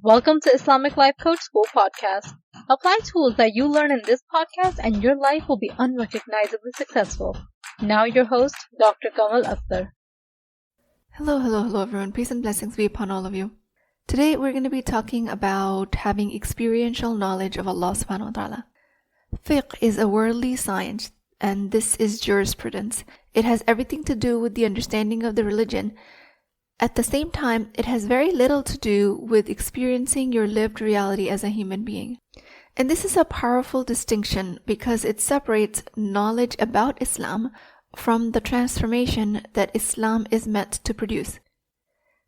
Welcome to Islamic Life Coach School podcast. Apply tools that you learn in this podcast and your life will be unrecognizably successful. Now your host, Dr. Kamal Akhtar. Hello everyone. Peace and blessings be upon all of you. Today we're going to be talking about having experiential knowledge of Allah subhanahu wa ta'ala. Fiqh is a worldly science and this is jurisprudence. It has everything to do with the understanding of the religion. At the same time, it has very little to do with experiencing your lived reality as a human being. And this is a powerful distinction because it separates knowledge about Islam from the transformation that Islam is meant to produce.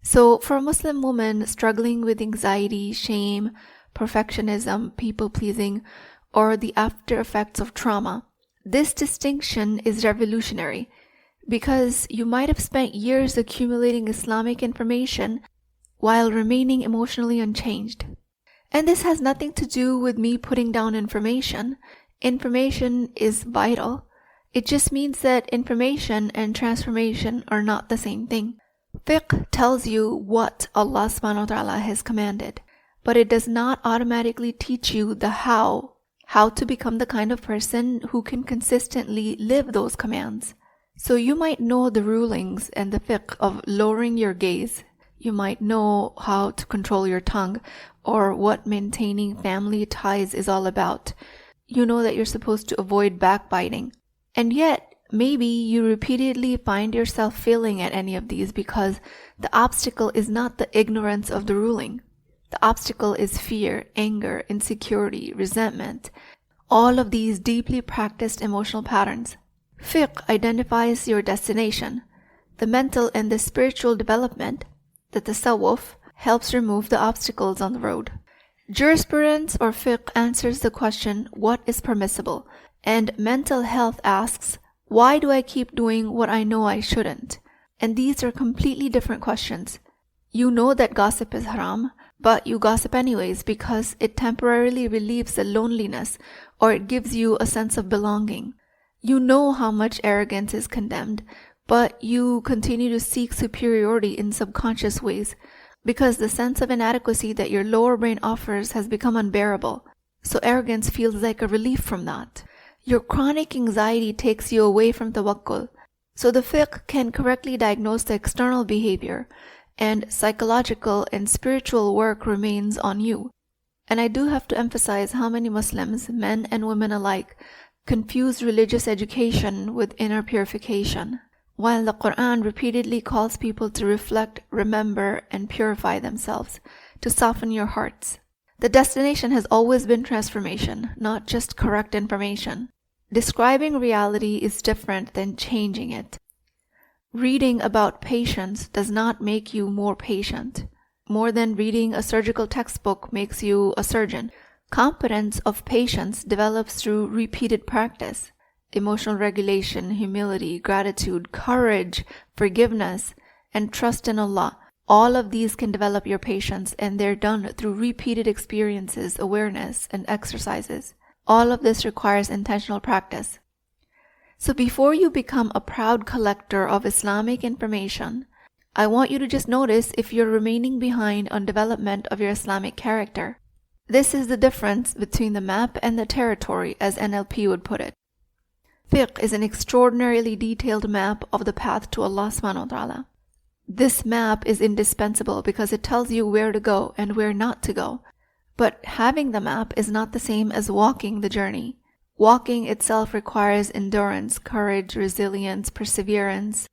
So for a Muslim woman struggling with anxiety, shame, perfectionism, people-pleasing, or the after effects of trauma, this distinction is revolutionary. Because you might have spent years accumulating Islamic information while remaining emotionally unchanged. And this has nothing to do with me putting down information. Information is vital. It just means that information and transformation are not the same thing. Fiqh tells you what Allah subhanahu wa ta'ala has commanded, but it does not automatically teach you the how to become the kind of person who can consistently live those commands. So you might know the rulings and the fiqh of lowering your gaze. You might know how to control your tongue or what maintaining family ties is all about. You know that you're supposed to avoid backbiting. And yet, maybe you repeatedly find yourself failing at any of these because the obstacle is not the ignorance of the ruling. The obstacle is fear, anger, insecurity, resentment. All of these deeply practiced emotional patterns. Fiqh identifies your destination. The mental and the spiritual development, the tasawwuf, helps remove the obstacles on the road. Jurisprudence or fiqh answers the question, what is permissible? And mental health asks, why do I keep doing what I know I shouldn't? And these are completely different questions. You know that gossip is haram, but you gossip anyways because it temporarily relieves the loneliness or it gives you a sense of belonging. You know how much arrogance is condemned, but you continue to seek superiority in subconscious ways because the sense of inadequacy that your lower brain offers has become unbearable. So arrogance feels like a relief from that. Your chronic anxiety takes you away from tawakkul. So the fiqh can correctly diagnose the external behavior, and psychological and spiritual work remains on you. And I do have to emphasize how many Muslims, men and women alike, confuse religious education with inner purification, while the Quran repeatedly calls people to reflect, remember, and purify themselves, to soften your hearts. The destination has always been transformation, not just correct information. Describing reality is different than changing it. Reading about patience does not make you more patient. More than reading a surgical textbook makes you a surgeon. Competence of patience develops through repeated practice. Emotional regulation, humility, gratitude, courage, forgiveness, and trust in Allah. All of these can develop your patience, and they're done through repeated experiences, awareness, and exercises. All of this requires intentional practice. So before you become a proud collector of Islamic information, I want you to just notice if you're remaining behind on development of your Islamic character. This is the difference between the map and the territory, as NLP would put it. Fiqh is an extraordinarily detailed map of the path to Allah subhanahu wa ta'ala. This map is indispensable because it tells you where to go and where not to go. But having the map is not the same as walking the journey. Walking itself requires endurance, courage, resilience, perseverance.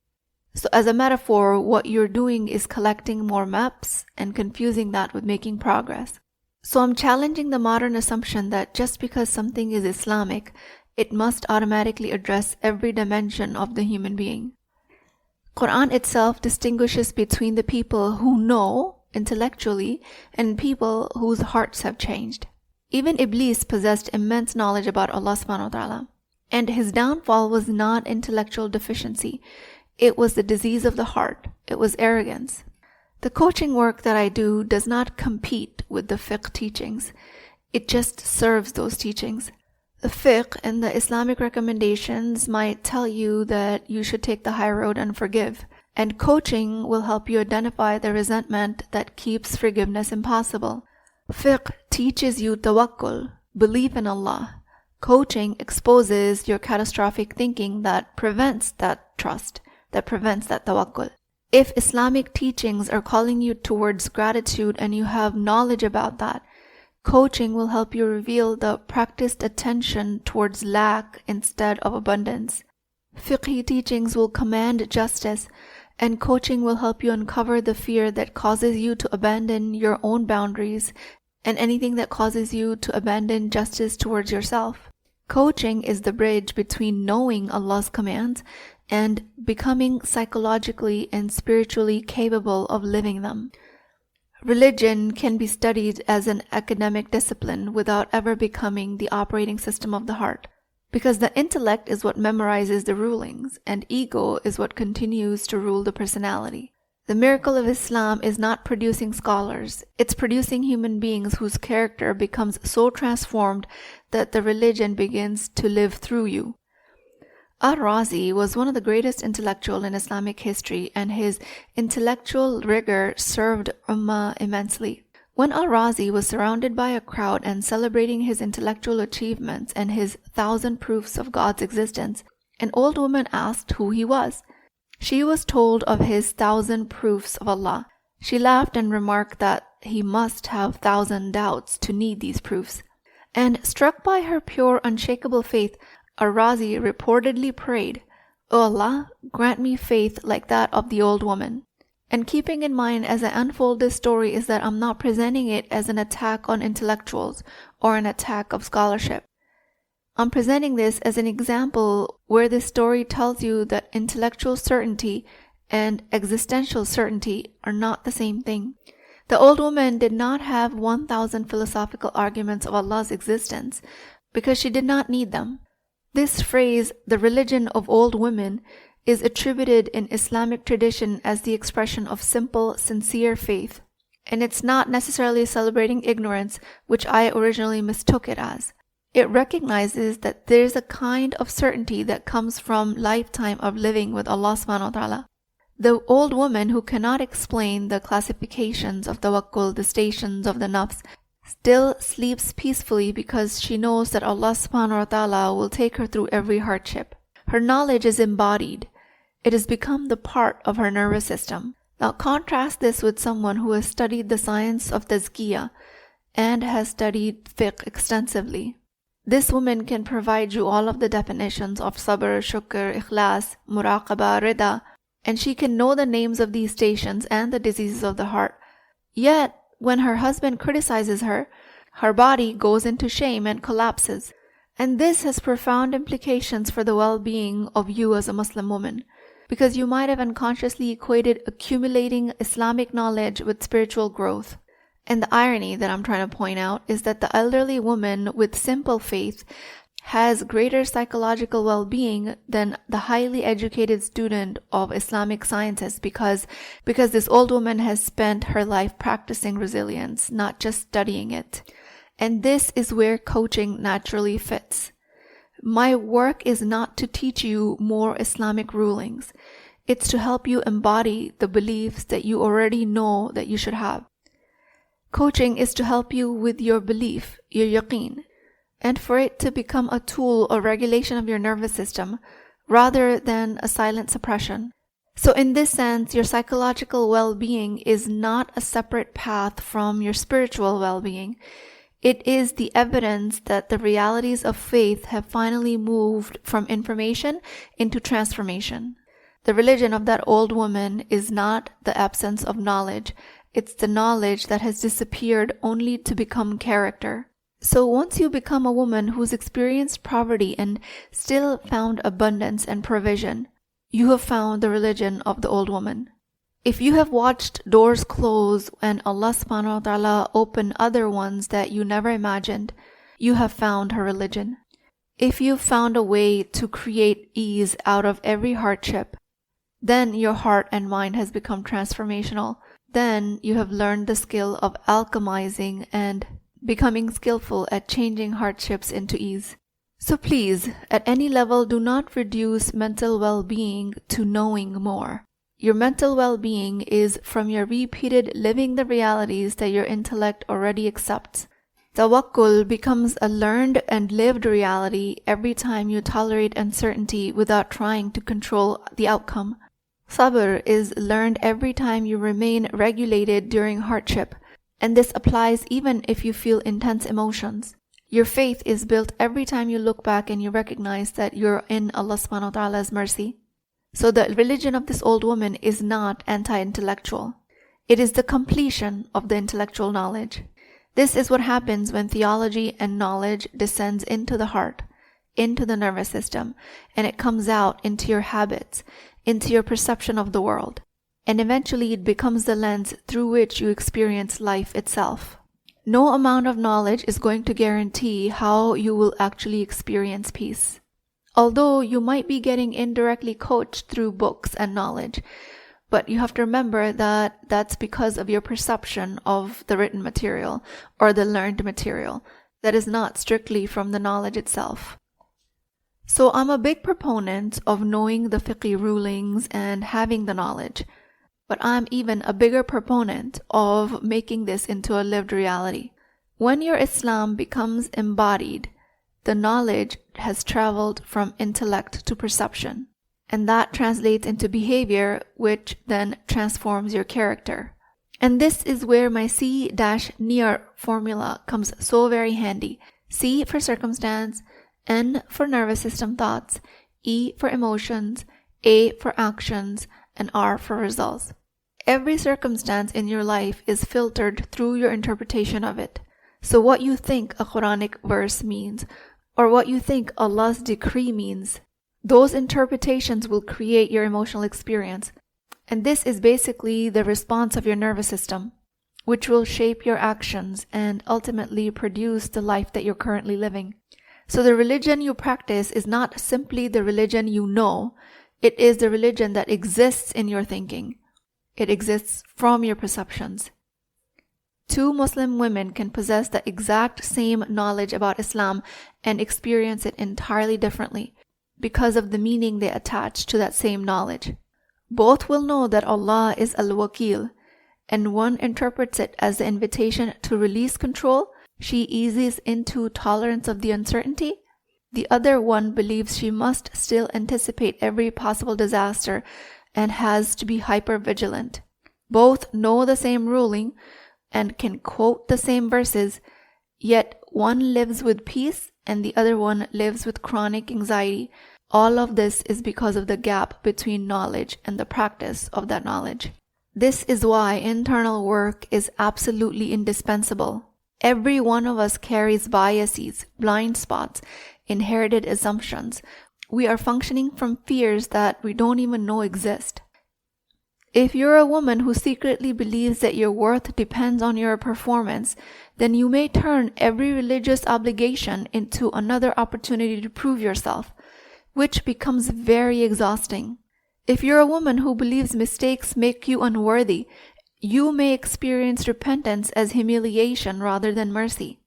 So as a metaphor, what you're doing is collecting more maps and confusing that with making progress. So I'm challenging the modern assumption that just because something is Islamic, it must automatically address every dimension of the human being. Quran itself distinguishes between the people who know intellectually and people whose hearts have changed. Even Iblis possessed immense knowledge about Allah subhanahu wa ta'ala. And his downfall was not intellectual deficiency. It was the disease of the heart. It was arrogance. The coaching work that I do does not compete with the fiqh teachings. It just serves those teachings. The fiqh and the Islamic recommendations might tell you that you should take the high road and forgive. And coaching will help you identify the resentment that keeps forgiveness impossible. Fiqh teaches you tawakkul, belief in Allah. Coaching exposes your catastrophic thinking that prevents that trust, that prevents that tawakkul. If Islamic teachings are calling you towards gratitude and you have knowledge about that, coaching will help you reveal the practiced attention towards lack instead of abundance. Fiqh teachings will command justice, and coaching will help you uncover the fear that causes you to abandon your own boundaries and anything that causes you to abandon justice towards yourself. Coaching is the bridge between knowing Allah's commands and becoming psychologically and spiritually capable of living them. Religion can be studied as an academic discipline without ever becoming the operating system of the heart, because the intellect is what memorizes the rulings, and ego is what continues to rule the personality. The miracle of Islam is not producing scholars, it's producing human beings whose character becomes so transformed that the religion begins to live through you. Razi was one of the greatest intellectuals in Islamic history, and his intellectual rigor served Ummah immensely. When Razi was surrounded by a crowd and celebrating his intellectual achievements and his 1,000 proofs of God's existence, an old woman asked who he was. She was told of his 1,000 proofs of Allah. She laughed and remarked that he must have 1,000 doubts to need these proofs. And struck by her pure, unshakable faith, Razi reportedly prayed, "O Allah, grant me faith like that of the old woman." And keeping in mind as I unfold this story is that I'm not presenting it as an attack on intellectuals or an attack of scholarship. I'm presenting this as an example where this story tells you that intellectual certainty and existential certainty are not the same thing. The old woman did not have 1,000 philosophical arguments of Allah's existence because she did not need them. This phrase, the religion of old women, is attributed in Islamic tradition as the expression of simple, sincere faith. And it's not necessarily celebrating ignorance, which I originally mistook it as. It recognizes that there's a kind of certainty that comes from lifetime of living with Allah subhanahu wa ta'ala. The old woman who cannot explain the classifications of tawakkul, the stations of the nafs, still sleeps peacefully because she knows that Allah subhanahu wa ta'ala will take her through every hardship. Her knowledge is embodied. It has become the part of her nervous system. Now contrast this with someone who has studied the science of tazkiyah and has studied fiqh extensively. This woman can provide you all of the definitions of sabr, shukr, ikhlas, muraqabah, rida, and she can know the names of these stations and the diseases of the heart. Yet, when her husband criticizes her, her body goes into shame and collapses. And this has profound implications for the well-being of you as a Muslim woman, because you might have unconsciously equated accumulating Islamic knowledge with spiritual growth. And the irony that I'm trying to point out is that the elderly woman with simple faith has greater psychological well-being than the highly educated student of Islamic sciences because this old woman has spent her life practicing resilience, not just studying it. And this is where coaching naturally fits. My work is not to teach you more Islamic rulings. It's to help you embody the beliefs that you already know that you should have. Coaching is to help you with your belief, your yaqeen, and for it to become a tool or regulation of your nervous system rather than a silent suppression. So in this sense, your psychological well-being is not a separate path from your spiritual well-being. It is the evidence that the realities of faith have finally moved from information into transformation. The religion of that old woman is not the absence of knowledge. It's the knowledge that has disappeared only to become character. So once you become a woman who's experienced poverty and still found abundance and provision, you have found the religion of the old woman. If you have watched doors close and Allah subhanahu wa ta'ala open other ones that you never imagined, you have found her religion. If you've found a way to create ease out of every hardship, then your heart and mind has become transformational. Then you have learned the skill of alchemizing and becoming skillful at changing hardships into ease. So please, at any level, do not reduce mental well-being to knowing more. Your mental well-being is from your repeated living the realities that your intellect already accepts. Tawakkul becomes a learned and lived reality every time you tolerate uncertainty without trying to control the outcome. Sabr is learned every time you remain regulated during hardship, and this applies even if you feel intense emotions. Your faith is built every time you look back and you recognize that you're in Allah subhanahu wa ta'ala's mercy. So the religion of this old woman is not anti-intellectual. It is the completion of the intellectual knowledge. This is what happens when theology and knowledge descends into the heart, into the nervous system, and it comes out into your habits, into your perception of the world. And eventually it becomes the lens through which you experience life itself. No amount of knowledge is going to guarantee how you will actually experience peace. Although you might be getting indirectly coached through books and knowledge, but you have to remember that that's because of your perception of the written material or the learned material. That is not strictly from the knowledge itself. So I'm a big proponent of knowing the fiqh rulings and having the knowledge, but I'm even a bigger proponent of making this into a lived reality. When your Islam becomes embodied, the knowledge has traveled from intellect to perception, and that translates into behavior, which then transforms your character. And this is where my C-near formula comes so very handy. C for circumstance, N for nervous system thoughts, E for emotions, A for actions, and R for results. Every circumstance in your life is filtered through your interpretation of it. So what you think a Quranic verse means, or what you think Allah's decree means, those interpretations will create your emotional experience. And this is basically the response of your nervous system, which will shape your actions and ultimately produce the life that you're currently living. So the religion you practice is not simply the religion you know, it is the religion that exists in your thinking. It exists from your perceptions. Two Muslim women can possess the exact same knowledge about Islam and experience it entirely differently because of the meaning they attach to that same knowledge. Both will know that Allah is Al-Wakil, and one interprets it as the invitation to release control. She eases into tolerance of the uncertainty. The other one believes she must still anticipate every possible disaster and has to be hyper-vigilant. Both know the same ruling and can quote the same verses, yet one lives with peace and the other one lives with chronic anxiety. All of this is because of the gap between knowledge and the practice of that knowledge. This is why internal work is absolutely indispensable. Every one of us carries biases, blind spots, inherited assumptions. We are functioning from fears that we don't even know exist. If you're a woman who secretly believes that your worth depends on your performance, then you may turn every religious obligation into another opportunity to prove yourself, which becomes very exhausting. If you're a woman who believes mistakes make you unworthy, you may experience repentance as humiliation rather than mercy.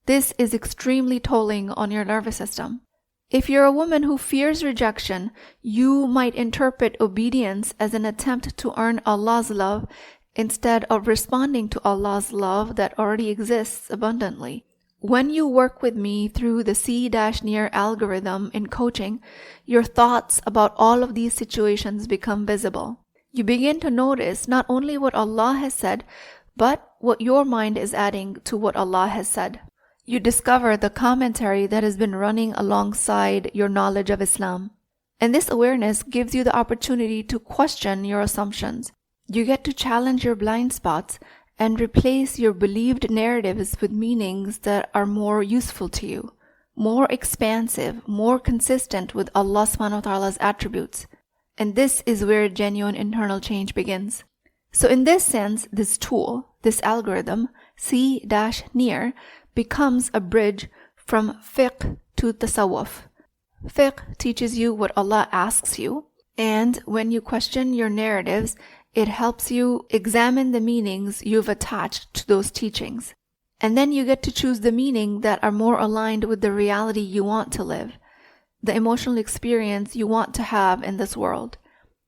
This is extremely tolling on your nervous system. If you're a woman who fears rejection, you might interpret obedience as an attempt to earn Allah's love instead of responding to Allah's love that already exists abundantly. When you work with me through the C-near algorithm in coaching, your thoughts about all of these situations become visible. You begin to notice not only what Allah has said, but what your mind is adding to what Allah has said. You discover the commentary that has been running alongside your knowledge of Islam. And this awareness gives you the opportunity to question your assumptions. You get to challenge your blind spots and replace your believed narratives with meanings that are more useful to you, more expansive, more consistent with Allah subhanahu wa ta'ala's attributes. And this is where genuine internal change begins. So in this sense, this tool, this algorithm, C-near, becomes a bridge from fiqh to tasawwuf. Fiqh teaches you what Allah asks you, and when you question your narratives, it helps you examine the meanings you've attached to those teachings. And then you get to choose the meaning that are more aligned with the reality you want to live, the emotional experience you want to have in this world.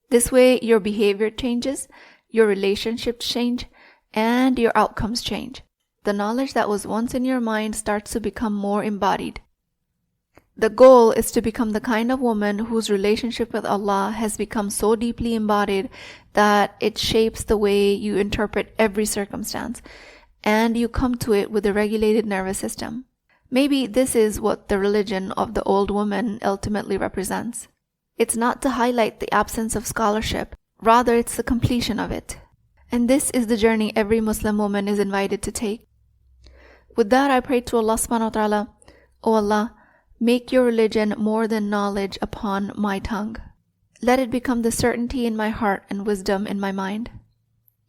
This way, your behavior changes, your relationships change, and your outcomes change. The knowledge that was once in your mind starts to become more embodied. The goal is to become the kind of woman whose relationship with Allah has become so deeply embodied that it shapes the way you interpret every circumstance, and you come to it with a regulated nervous system. Maybe this is what the religion of the old woman ultimately represents. It's not to highlight the absence of scholarship, rather it's the completion of it. And this is the journey every Muslim woman is invited to take. With that, I pray to Allah subhanahu wa ta'ala, O Allah, make your religion more than knowledge upon my tongue. Let it become the certainty in my heart and wisdom in my mind.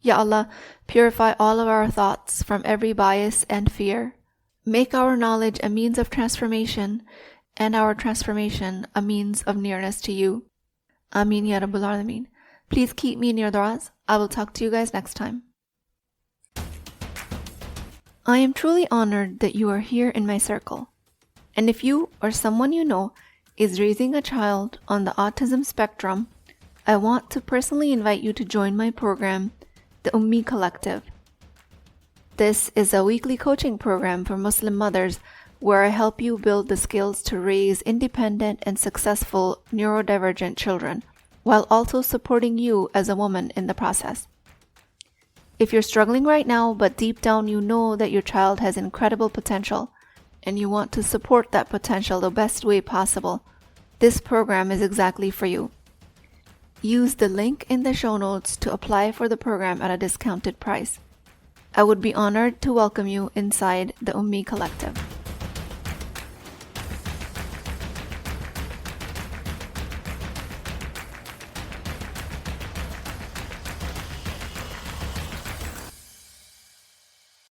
Ya Allah, purify all of our thoughts from every bias and fear. Make our knowledge a means of transformation, and our transformation a means of nearness to you. Ameen Ya Rabbal Alameen. Please keep me in your du'as. I will talk to you guys next time. I am truly honored that you are here in my circle. And if you or someone you know is raising a child on the autism spectrum, I want to personally invite you to join my program, the Ummi Collective. This is a weekly coaching program for Muslim mothers where I help you build the skills to raise independent and successful neurodivergent children, while also supporting you as a woman in the process. If you're struggling right now, but deep down you know that your child has incredible potential, and you want to support that potential the best way possible, this program is exactly for you. Use the link in the show notes to apply for the program at a discounted price. I would be honored to welcome you inside the Ummi Collective.